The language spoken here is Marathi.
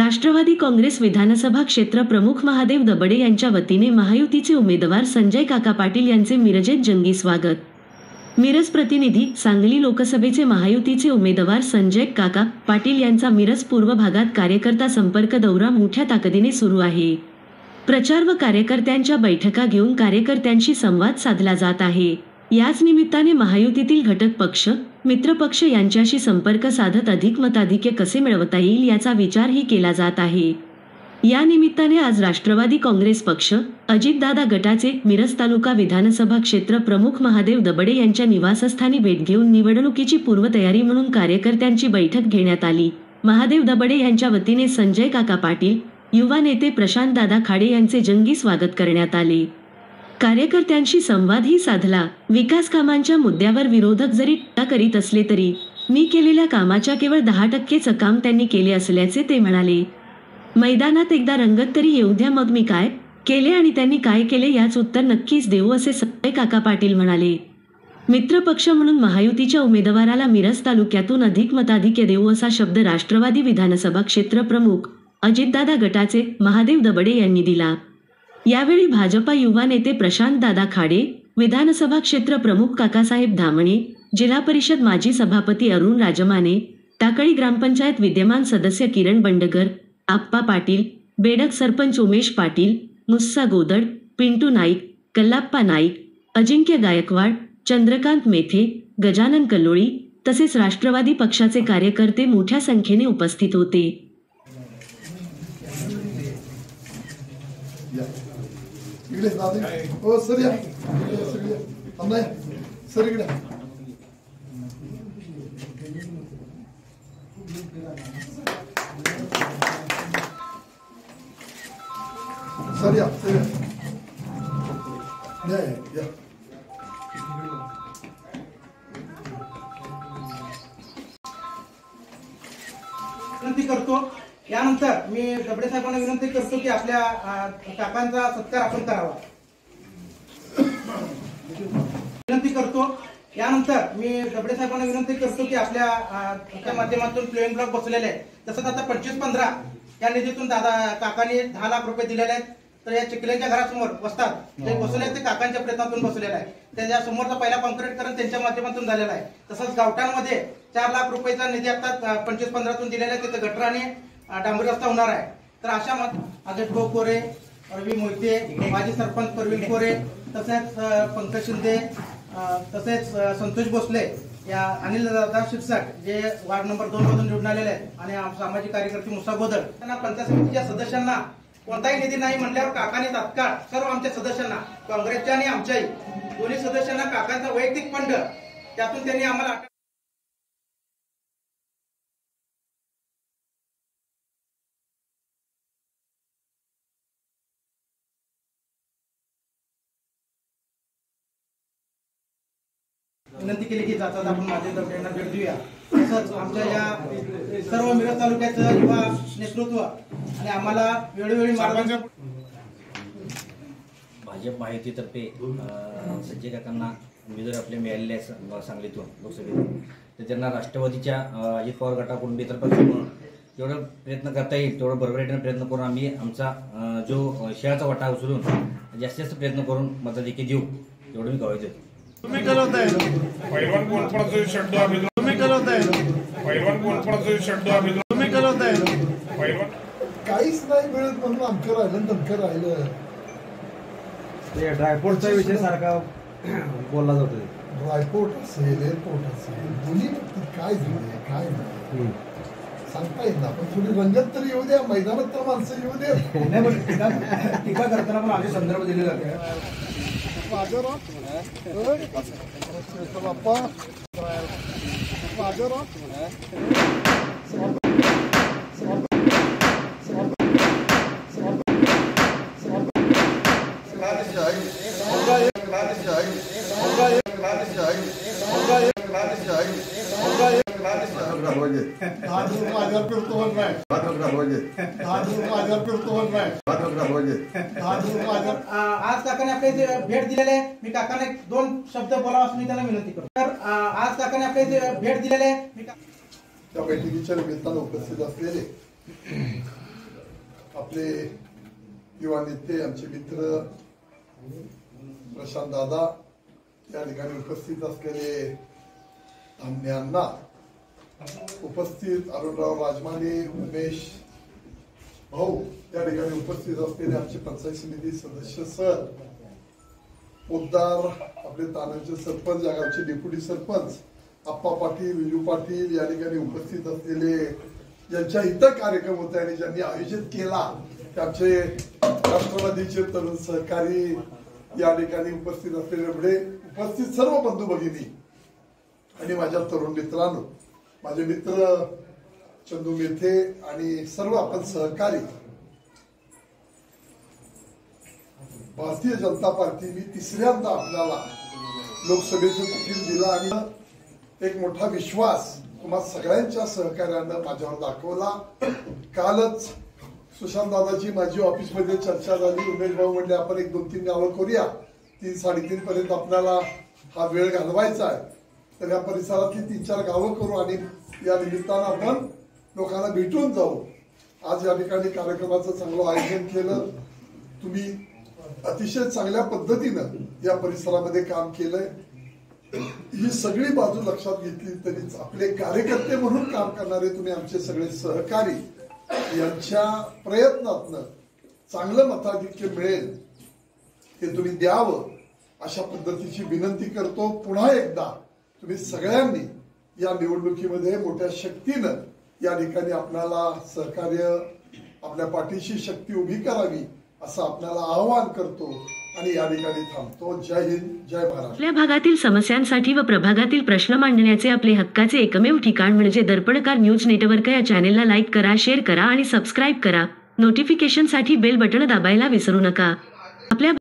राष्ट्रवादी काँग्रेस विधानसभा क्षेत्र प्रमुख महादेव दबडे यांच्या वतीने महायुतीचे उमेदवार संजय काका पाटील यांचे मिरजेत जंगी स्वागत। मिरज प्रतिनिधी सांगली लोकसभेचे महायुतीचे उमेदवार संजय काका पाटील यांचा मिरज पूर्व भागात कार्यकर्ता संपर्क दौरा मोठ्या ताकदीने सुरू आहे। प्रचार व कार्यकर्त्यांच्या बैठका घेऊन कार्यकर्त्यांशी संवाद साधला जात आहे। याच निमित्ताने महायुतीतील घटक पक्ष मित्र पक्ष यांच्याशी संपर्क साधत अधिक मताधिक्य कसे मिळवता येईल याचा विचारही केला जात आहे। या निमित्ताने आज राष्ट्रवादी काँग्रेस पक्ष अजितदादा गटाचे मिरज तालुका विधानसभा क्षेत्र प्रमुख महादेव दबडे यांच्या निवासस्थानी भेट घेऊन निवडणुकीची पूर्वतयारी म्हणून कार्यकर्त्यांची बैठक घेण्यात आली। महादेव दबडे यांच्या वतीने संजय काका पाटील युवा नेते प्रशांतदादा खाडे यांचे जंगी स्वागत करण्यात आले। कार्यकर्त्यांशी संवादही साधला। विकास कामांच्या मुद्द्यावर विरोधक जरी टीका करीत असले तरी मी केलेल्या कामाच्या केवळ 10%च काम त्यांनी केले असल्याचे ते म्हणाले। मैदानात एकदा रंगत तरी येऊ द्या, मग मी काय केले आणि त्यांनी काय केले याच उत्तर नक्कीच देऊ असे संजय काका पाटील म्हणाले। मित्रपक्ष म्हणून महायुतीच्या उमेदवाराला मिरज तालुक्यातून अधिक मताधिक्य देऊ असा शब्द राष्ट्रवादी विधानसभा क्षेत्र प्रमुख अजितदादा गटाचे महादेव दबडे यांनी दिला। यावेळी भाजपा युवा नेते प्रशांतदादा खाडे, विधानसभा क्षेत्र प्रमुख काकासाहेब धामणे, जिल्हा परिषद माजी सभापती अरुण राजमाने, टाकळी ग्रामपंचायत विद्यमान सदस्य किरण बंडगर, आप्पा पाटील, बेडक सरपंच उमेश पाटील, मुस्सा गोदड, पिंटू नाईक, कल्लाप्पा नाईक, अजिंक्य गायकवाड, चंद्रकांत मेथे, गजानन कल्लोळी तसेच राष्ट्रवादी पक्षाचे कार्यकर्ते मोठ्या संख्येने उपस्थित होते। विनंती करतो। यानंतर मी दबडे साहेबांना विनंती करतो की आपल्या काकांचा सत्कार आपण करावा। विनंती करतो। यानंतर मी दबडे साहेबांना विनंती करतो की आपल्या माध्यमातून प्लेन ब्लॉक बसलेले आहेत। तसंच आता 25-15 या निधीतून दादा काकांनी 10 लाख रुपये दिलेले आहेत। तर या चिखल्यांच्या घरासमोर बसतात ते बसवले, ते काकांच्या प्रयत्नातून बसलेले आहे। त्याच्या समोरचा पहिला कॉन्क्रीटकरण त्यांच्या माध्यमातून झालेला आहे। तसंच गावठाणमध्ये 4 लाख रुपयाचा निधी आता 25-15तून दिलेला आहे। तिथे गटर आणि डांबरी रस्ता होणार आहे। तर अशा अजय कोरे, रवी मोहिते, माजी सरपंच प्रवीण कोरे, तसेच पंकज शिंदे, तसेच संतोष भोसले, या अनिल दादा शिरसाट जे वार्ड नंबर 2 मधून निवडून आलेले आहेत, आणि सामाजिक कार्यकर्ते मुसा गोदड, त्यांना पंचायत समितीच्या सदस्यांना कोणताही निधी नाही म्हणल्यावर काकाने तात्काळ सर्व आमच्या सदस्यांना, काँग्रेसच्या आणि आमच्याही दोन्ही सदस्यांना काकांचा वैयक्तिक फंड त्यातून त्यांनी आम्हाला विनंती केली की जातात आपण महादेव दबडेंना भेट देऊया। तसंच आमच्या या सर्व मिरज तालुक्याचं युवा नेतृत्व आणि आम्हाला वेळोवेळी मार्गदर्शन भाजप माहितीतर्फे संजय काकांना उमेदवार आपले मिळालेले आहे सांगलीतून लोकसभेतून, तर त्यांना राष्ट्रवादीच्या अजित पवार गटाकडून मित्रपक्ष म्हणून जेवढा प्रयत्न करता येईल तेवढं बरोबरीने प्रयत्न करून आम्ही आमचा जो शेअरचा वाटा उचलून जास्तीत जास्त प्रयत्न करून मताधिक्य देऊ एवढं मी कळवतो। तुम्ही कळवताय पैलवान कोणपणाचा शब्द आम्ही तुम्ही कळवताय पैलवान कोणपणाचा शब्द आम्ही तुम्ही कळवताय पैलवान काहीच नाही मिळत म्हणून आमचं राहिलं धमकं राहिलं। ड्रायपोर्टचा विषय सारखा बोलला जातो। ड्रायपोर्ट असेल, एअरपोर्ट असेल, दोन्ही काय झालंय काय नाही सांगता येत ना। पण थोडी रंगत तरी येऊ द्या, मैदानात तर माणसं येऊ द्या। टीका करताना पण आधी संदर्भ दिले जाते। बाप्पा आज काकाने आपले भेट दिलेले, मी काकाने 2 शब्द बोलावा असं मी त्यांना विनंती करतो। तर आज काकाने आपले भेट दिलेले, त्या बैठकीच्या निमित्तानं उपस्थित असलेले आपले युवा नेते आमचे मित्र प्रशांत दादा या ठिकाणी उपस्थित असलेले आमने अण्णा, उपस्थित अरुणराव राजमाने, उमेश भाऊ, या ठिकाणी उपस्थित असलेले आमचे पंचायत समिती सदस्य सर, पोद्दार, आपले तानाचे सरपंच, या गावचे डेप्युटी सरपंच आप्पा पाटील, विजू पाटील, या ठिकाणी उपस्थित असलेले ज्यांच्या इतर कार्यक्रम होते आणि ज्यांनी आयोजित केला त्याचे राष्ट्रवादीचे तरुण सहकारी, या ठिकाणी उपस्थित असलेले पुढे उपस्थित सर्व बंधू भगिनी आणि माझ्या तरुण मित्रांनो, माझे मित्र चंदू मेथे आणि सर्व आपण सहकारी, भारतीय जनता पार्टीने तिसऱ्यांदा आपल्याला लोकसभेचं तिकीट दिलं आणि एक मोठा विश्वास तुम्हा सगळ्यांच्या सहकार्यानं माझ्यावर दाखवला. कालच सुशांत दादाची माझी ऑफिसमध्ये चर्चा झाली. उमेश भाऊ म्हणले आपण 1-2-3 गावं करूया, 3-3:30 पर्यंत आपल्याला हा वेळ घालवायचा आहे, तर या परिसरातली 3-4 गावं करू आणि या निमित्तानं आपण लोकांना भेटून जाऊ. आज या ठिकाणी कार्यक्रमाचं चांगलं आयोजन केलं. तुम्ही अतिशय चांगल्या पद्धतीनं या परिसरामध्ये काम केलंय. ही सगळी बाजू लक्षात घेतली तरीच आपले कार्यकर्ते म्हणून काम करणारे तुम्ही आमचे सगळे सहकारी यांच्या प्रयत्नातनं चांगलं मताधिक्य मिळेल हे तुम्ही द्यावं अशा पद्धतीची विनंती करतो. पुन्हा एकदा तुम्ही सगळ्यांनी या निवडणुकीमध्ये मोठ्या शक्तीनं या ठिकाणी आपल्याला सहकार्य, आपल्या पाठीशी शक्ती उभी करावी असं आपल्याला आवाहन करतो आणि या ठिकाणी थांबतो. जय हिंद, जय महाराष्ट्र. आपल्या भागातील समस्यांसाठी व प्रभागातील प्रश्न मांडण्याचे आपले हक्काचे एकमेव ठिकाण म्हणजे दर्पणकार न्यूज नेटवर्क. या चॅनेलला लाईक करा, शेअर करा आणि सबस्क्राईब करा. नोटिफिकेशनसाठी बेल बटन दाबायला विसरू नका.